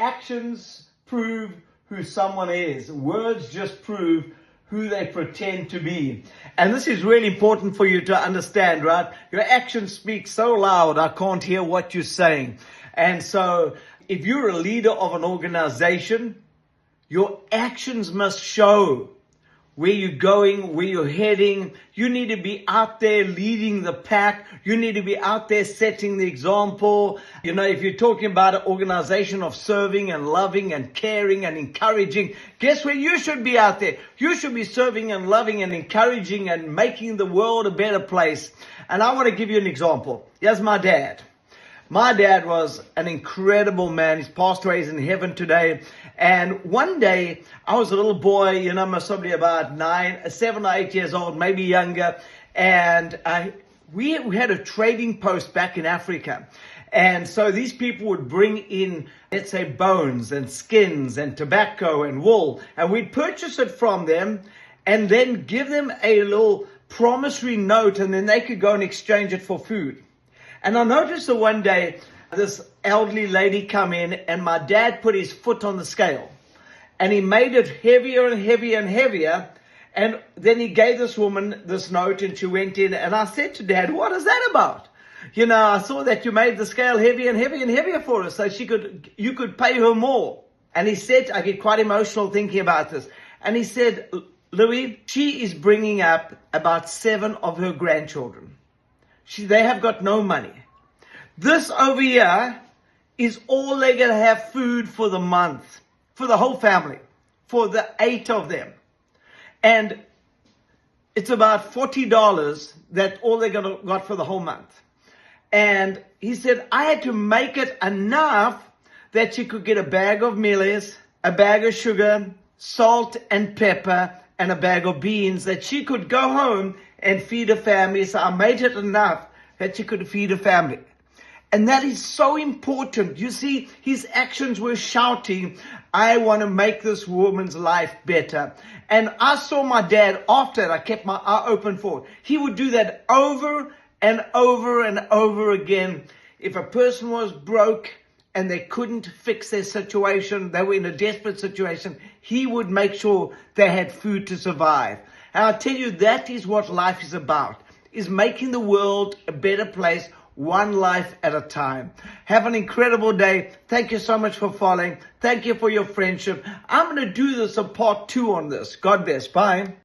actions prove who someone is. Words just prove who they pretend to be. And this is really important for you to understand, right? Your actions speak so loud, I can't hear what you're saying. And so if you're a leader of an organization, your actions must show where you're going, where you're heading. You need to be out there leading the pack. You need to be out there setting the example. You know, if you're talking about an organization of serving and loving and caring and encouraging, guess where you should be out there? You should be serving and loving and encouraging and making the world a better place. And I want to give you an example. Here's my dad. My dad was an incredible man. He's passed away. He's in heaven today. And one day, I was a little boy, you know, probably about 7 or 8 years old, maybe younger. And we had a trading post back in Africa. And so these people would bring in, let's say, bones and skins and tobacco and wool. And we'd purchase it from them and then give them a little promissory note, and then they could go and exchange it for food. And I noticed that one day, this elderly lady come in, and my dad put his foot on the scale. And he made it heavier and heavier and heavier. And then he gave this woman this note, and she went in. And I said to Dad, what is that about? You know, I saw that you made the scale heavier and heavier and heavier for us, so you could pay her more. And he said, I get quite emotional thinking about this. And he said, Louis, she is bringing up about 7 of her grandchildren. They have got no money. This over here is all they're going to have food for the month, for the whole family, for the 8 of them. And it's about $40 that all they're going to got for the whole month. And he said, I had to make it enough that she could get a bag of mealies, a bag of sugar, salt and pepper, and a bag of beans that she could go home and feed her family. So I made it enough that she could feed her family. And that is so important. You see, his actions were shouting, I want to make this woman's life better. And I saw my dad, after I kept my eye open for it. He would do that over and over and over again. If a person was broke and they couldn't fix their situation, they were in a desperate situation, he would make sure they had food to survive. And I tell you, that is what life is about, is making the world a better place, one life at a time. Have an incredible day. Thank you so much for following. Thank you for your friendship. I'm going to do this a part 2 on this. God bless. Bye.